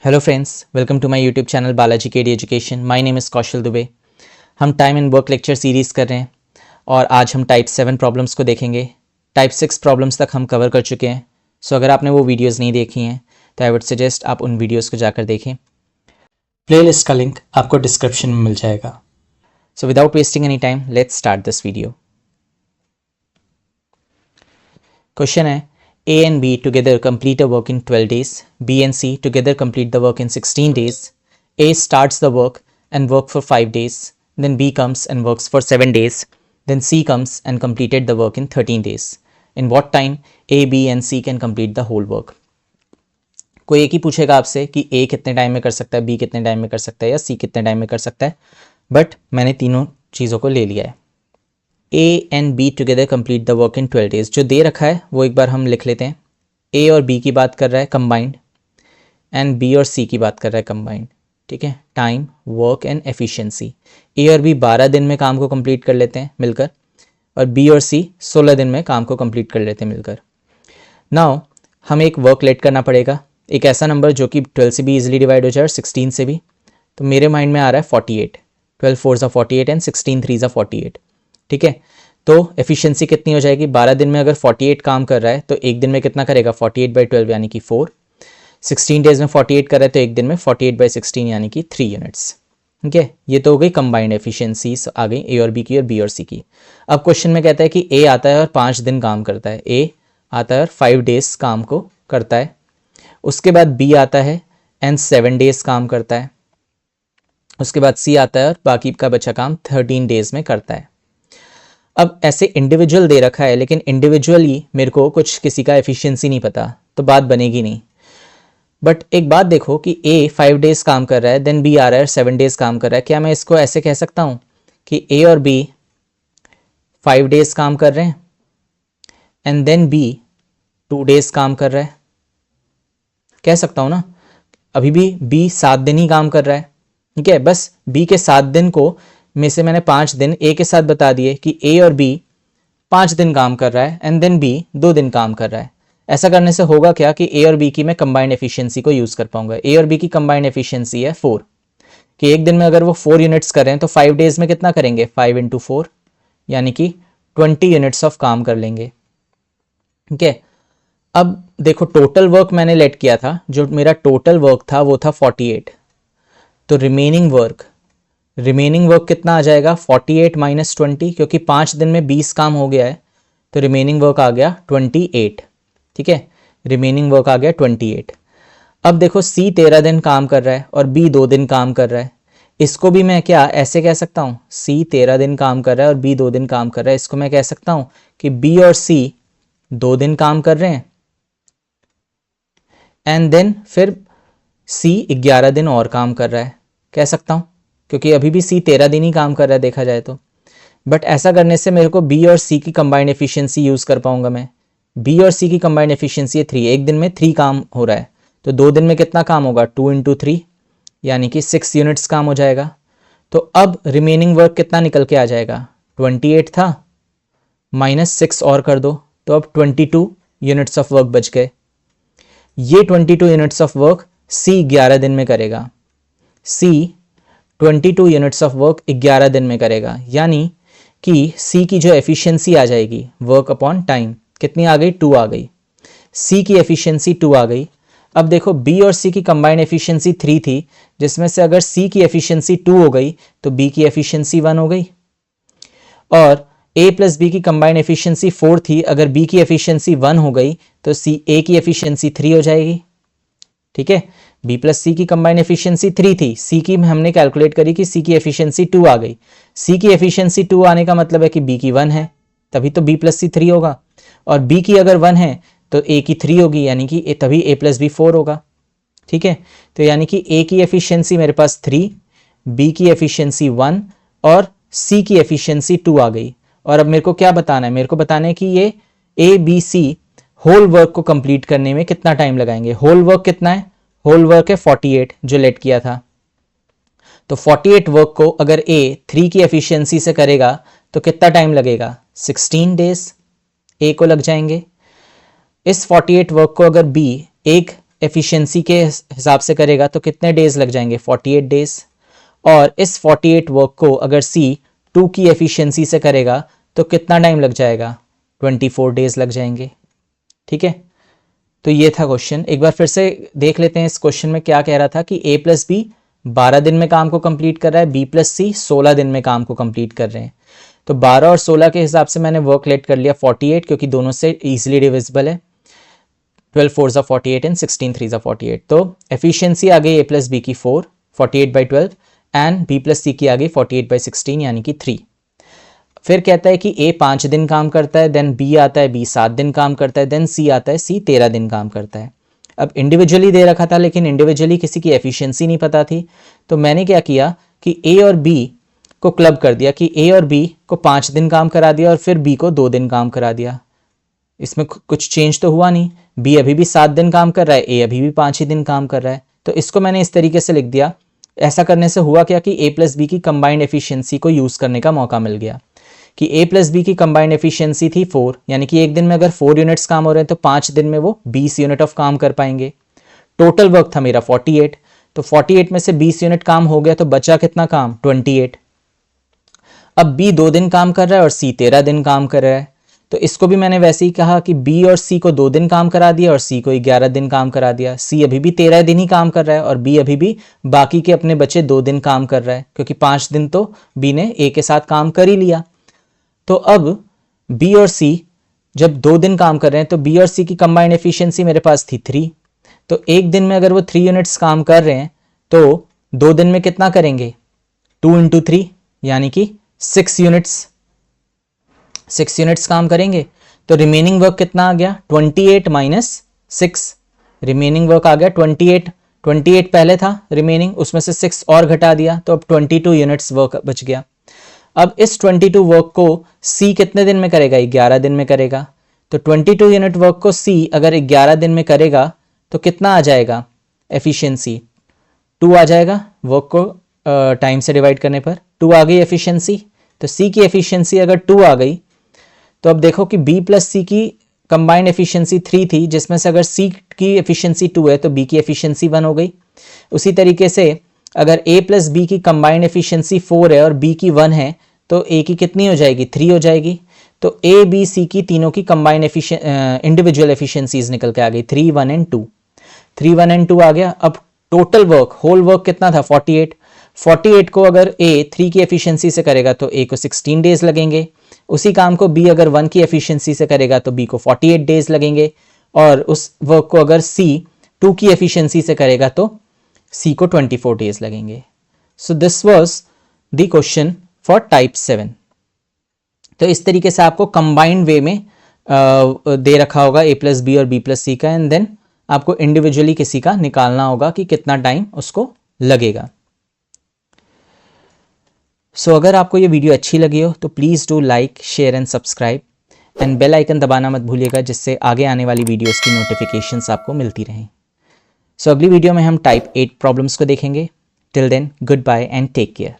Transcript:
Hello friends, welcome to my YouTube channel Balaji KD education. My name is Kaushal Dubey. हम time and work lecture series कर रहे हैं और आज हम टाइप 7 प्रॉब्लम्स को देखेंगे। टाइप 6 प्रॉब्लम्स तक हम कवर कर चुके हैं। सो अगर आपने वो वीडियोस नहीं देखी हैं तो आई वुड सजेस्ट आप उन वीडियोस को जाकर देखें। प्लेलिस्ट का लिंक आपको डिस्क्रिप्शन में मिल जाएगा। So without wasting any time let's start this video. Question है, A and B together complete a work in 12 days. B and C together complete the work in 16 days. A starts the work and work for 5 days. Then B comes and works for 7 days. Then C comes and completed the work in 13 days. In what time A, B and C can complete the whole work? कोई एक ही पूछेगा आपसे कि A कितने time में कर सकता है, B कितने टाइम में कर सकता है या C कितने टाइम में कर सकता है, बट मैंने तीनों चीज़ों को ले लिया है। A and B together complete the work in 12 days. जो दे रखा है वो एक बार हम लिख लेते हैं। A और B की बात कर रहा है कंबाइंड, एंड B और C की बात कर रहा है कंबाइंड। ठीक है, time, work and efficiency. A और B 12 दिन में काम को कंप्लीट कर लेते हैं मिलकर, और B और C 16 दिन में काम को कंप्लीट कर लेते हैं मिलकर। नाउ हमें एक वर्क लेट करना पड़ेगा, एक ऐसा नंबर जो कि 12 से भी इजीली डिवाइड हो जाए और 16 से भी। तो मेरे माइंड में आ रहा है 48। 12 4 48 एंड 16 3 48। ठीक है, तो एफिशिएंसी कितनी हो जाएगी? 12 दिन में अगर 48 काम कर रहा है तो एक दिन में कितना करेगा? 48/12 यानी कि 4। 16 डेज में 48 कर रहा है तो एक दिन में 48/16 यानी कि 3 यूनिट्स। ठीक है, ये तो हो गई कंबाइंड एफिशिएंसीज आ गई ए और बी की और बी और सी की। अब क्वेश्चन में कहता है कि ए आता है और 5 दिन काम करता है। ए आता है और 5 डेज काम को करता है। उसके बाद बी आता है एंड 7 डेज काम करता है। उसके बाद सी आता है और बाकी का बचा काम 13 डेज में करता है। अब ऐसे इंडिविजुअल दे रखा है, लेकिन इंडिविजुअली मेरे को कुछ किसी का एफिशिएंसी नहीं पता, तो बात बनेगी नहीं। बट एक बात देखो कि ए 5 डेज काम कर रहा है, देन बी आ रहा है 7 डेज काम कर रहा है। क्या मैं इसको ऐसे कह सकता हूँ कि ए और बी 5 डेज काम कर रहे हैं एंड देन बी 2 डेज काम कर रहा है? कह सकता हूँ ना। अभी भी बी 7 दिन ही काम कर रहा है। ठीक है, बस बी के 7 दिन को में से मैंने 5 दिन ए के साथ बता दिए कि ए और बी 5 दिन काम कर रहा है एंड देन बी 2 दिन काम कर रहा है। ऐसा करने से होगा क्या कि ए और बी की मैं कंबाइंड एफिशिएंसी को यूज कर पाऊंगा। ए और बी की कंबाइंड एफिशिएंसी है 4, कि एक दिन में अगर वो 4 यूनिट्स कर रहे हैं तो 5 डेज में कितना करेंगे? 5 × 4 यानी कि 20 यूनिट्स ऑफ काम कर लेंगे। ठीक है, अब देखो टोटल वर्क मैंने लेट किया था, जो मेरा टोटल वर्क था वो था 48। तो रिमेनिंग वर्क कितना आ जाएगा? 48 - 20, क्योंकि 5 दिन में 20 काम हो गया है तो रिमेनिंग वर्क आ गया 28। ठीक है, रिमेनिंग वर्क आ गया 28। अब देखो सी 13 दिन काम कर रहा है और बी 2 दिन काम कर रहा है। इसको भी मैं क्या ऐसे कह सकता हूँ? सी 13 दिन काम कर रहा है और बी 2 दिन काम कर रहा है। इसको मैं कह सकता हूँ कि बी और सी 2 दिन काम कर रहे हैं एंड देन फिर सी 11 दिन और काम कर रहा है। कह सकता हूँ, क्योंकि अभी भी सी 13 दिन ही काम कर रहा है देखा जाए तो। बट ऐसा करने से मेरे को बी और सी की कंबाइंड एफिशिएंसी यूज कर पाऊंगा मैं। बी और सी की कंबाइंड एफिशिएंसी है 3। एक दिन में 3 काम हो रहा है तो 2 दिन में कितना काम होगा? 2 × 3 यानी कि 6 यूनिट्स काम हो जाएगा। तो अब रिमेनिंग वर्क कितना निकल के आ जाएगा? 28 था, -6 और कर दो तो अब 22 यूनिट्स ऑफ वर्क बच गए। ये 22 यूनिट्स ऑफ वर्क सी 11 दिन में करेगा। सी 22 यूनिट्स ऑफ वर्क 11 दिन में करेगा, यानी कि सी की जो एफिशिएंसी आ जाएगी वर्क अपॉन टाइम कितनी आ गई? 2 आ गई। सी की एफिशिएंसी 2 आ गई। अब देखो बी और सी की कंबाइंड एफिशिएंसी 3 थी, जिसमें से अगर सी की एफिशिएंसी 2 हो गई तो बी की एफिशिएंसी 1 हो गई। और ए प्लस बी की कंबाइंड एफिशिएंसी 4 थी, अगर बी की एफिशिएंसी 1 हो गई तो सी ए की एफिशिएंसी 3 हो जाएगी। ठीक है, बी प्लस सी की कंबाइंड एफिशिएंसी 3 थी, सी की हमने कैलकुलेट करी कि सी की एफिशिएंसी 2 आ गई। सी की एफिशिएंसी 2 आने का मतलब है कि बी की 1 है, तभी तो बी प्लस सी 3 होगा। और बी की अगर 1 है तो ए की 3 होगी, यानी कि तभी ए प्लस बी 4 होगा। ठीक है, तो यानी कि ए की एफिशिएंसी मेरे पास 3, बी की एफिशिएंसी 1 और सी की एफिशिएंसी 2 आ गई। और अब मेरे को क्या बताना है? मेरे को बताना है कि ये A B C whole work को कंप्लीट करने में कितना टाइम लगाएंगे। होल वर्क कितना है? होल वर्क है 48 जो लेट किया था। तो 48 वर्क को अगर ए 3 की एफिशिएंसी से करेगा तो कितना टाइम लगेगा? 16 डेज ए को लग जाएंगे। इस 48 वर्क को अगर बी एक एफिशिएंसी के हिसाब से करेगा तो कितने डेज लग जाएंगे, 48 डेज। और इस 48 वर्क को अगर C 2 की एफिशिएंसी से करेगा तो कितना टाइम लग जाएगा, 24 डेज लग जाएंगे। ठीक है, तो ये था क्वेश्चन। एक बार फिर से देख लेते हैं इस क्वेश्चन में क्या कह रहा था कि A प्लस बी 12 दिन में काम को कंप्लीट कर रहा है, B प्लस सी 16 दिन में काम को कंप्लीट कर रहे हैं। तो 12 और 16 के हिसाब से मैंने वर्क लेट कर लिया 48, क्योंकि दोनों से इजीली डिविजिबल है। 12 4 ज़ा 48 एंड 16 3 ज़ा 48। तो एफिशिएंसी आ गई A प्लस बी की 4, 48/12 एंड B प्लस सी की आ गई 48/16 यानी कि 3। फिर कहता है कि A 5 दिन काम करता है, देन B आता है, B 7 दिन काम करता है, देन C आता है, C 13 दिन काम करता है। अब इंडिविजुअली दे रखा था लेकिन इंडिविजुअली किसी की एफिशिएंसी नहीं पता थी, तो मैंने क्या किया कि A और B को क्लब कर दिया कि A और B को 5 दिन काम करा दिया और फिर B को 2 दिन काम करा दिया। इसमें कुछ चेंज तो हुआ नहीं, B अभी भी 7 दिन काम कर रहा है, A अभी भी 5 ही दिन काम कर रहा है। तो इसको मैंने इस तरीके से लिख दिया। ऐसा करने से हुआ क्या कि A प्लस बी की कंबाइंड एफिशिएंसी को यूज़ करने का मौका मिल गया कि A प्लस बी की कंबाइंड एफिशिएंसी थी 4, यानी कि एक दिन में अगर 4 यूनिट्स काम हो रहे हैं तो 5 दिन में वो 20 यूनिट ऑफ काम कर पाएंगे। टोटल वर्क था मेरा 48, तो 48 में से 20 यूनिट काम हो गया तो बचा कितना काम, 28। अब B 2 दिन काम कर रहा है और C 13 दिन काम कर रहा है, तो इसको भी मैंने वैसे ही कहा कि B और C को 2 दिन काम करा दिया और C को 11 दिन काम करा दिया। C अभी भी 13 दिन ही काम कर रहा है और B अभी भी बाकी के अपने बचे 2 दिन काम कर रहा है, क्योंकि 5 दिन तो B ने A के साथ काम कर ही लिया। तो अब B और C जब 2 दिन काम कर रहे हैं तो B और C की कंबाइंड एफिशिएंसी मेरे पास थी 3। तो एक दिन में अगर वो 3 यूनिट्स काम कर रहे हैं तो 2 दिन में कितना करेंगे, 2 × 3 यानी कि 6 यूनिट्स काम करेंगे। तो रिमेनिंग वर्क कितना आ गया, 28 - 6। रिमेनिंग वर्क आ गया 28 पहले था रिमेनिंग, उसमें से 6 और घटा दिया तो अब 22 यूनिट्स वर्क बच गया। अब इस 22 वर्क को C कितने दिन में करेगा, 11 दिन में करेगा। तो 22 यूनिट वर्क को C अगर 11 दिन में करेगा तो कितना आ जाएगा एफिशिएंसी, 2 आ जाएगा। वर्क को टाइम से डिवाइड करने पर 2 आ गई एफिशिएंसी। तो C की एफिशिएंसी अगर 2 आ गई तो अब देखो कि B प्लस C की कंबाइंड एफिशिएंसी 3 थी, जिसमें से अगर C की एफिशिएंसी 2 है तो B की एफिशिएंसी 1 हो गई। उसी तरीके से अगर A प्लस B की कंबाइंड एफिशिएंसी 4 है और B की 1 है तो A की कितनी हो जाएगी, 3 हो जाएगी। तो A B C की तीनों की कंबाइंड इंडिविजुअल एफिशिएंसीज निकल के आ गई 3 1 एंड 2। 3 1 एंड 2 आ गया। अब टोटल वर्क होल वर्क कितना था, 48 को अगर A 3 की एफिशिएंसी से करेगा तो A को 16 डेज लगेंगे। उसी काम को B अगर 1 की एफिशिएंसी से करेगा तो B को 48 डेज लगेंगे। और उस वर्क को अगर C 2 की एफिशिएंसी से करेगा तो C को 24 डेज लगेंगे। So this was the question for type 7। तो इस तरीके से आपको कंबाइंड वे में दे रखा होगा A प्लस बी और B प्लस सी का, एंड देन आपको इंडिविजुअली किसी का निकालना होगा कि कितना टाइम उसको लगेगा। सो अगर आपको ये वीडियो अच्छी लगी हो तो please do like, share and subscribe, and bell icon दबाना मत भूलिएगा, जिससे आगे आने वाली वीडियोस की नोटिफिकेशंस आपको मिलती रहें। सो अगली वीडियो में हम टाइप 8 प्रॉब्लम्स को देखेंगे। Till then goodbye and take care.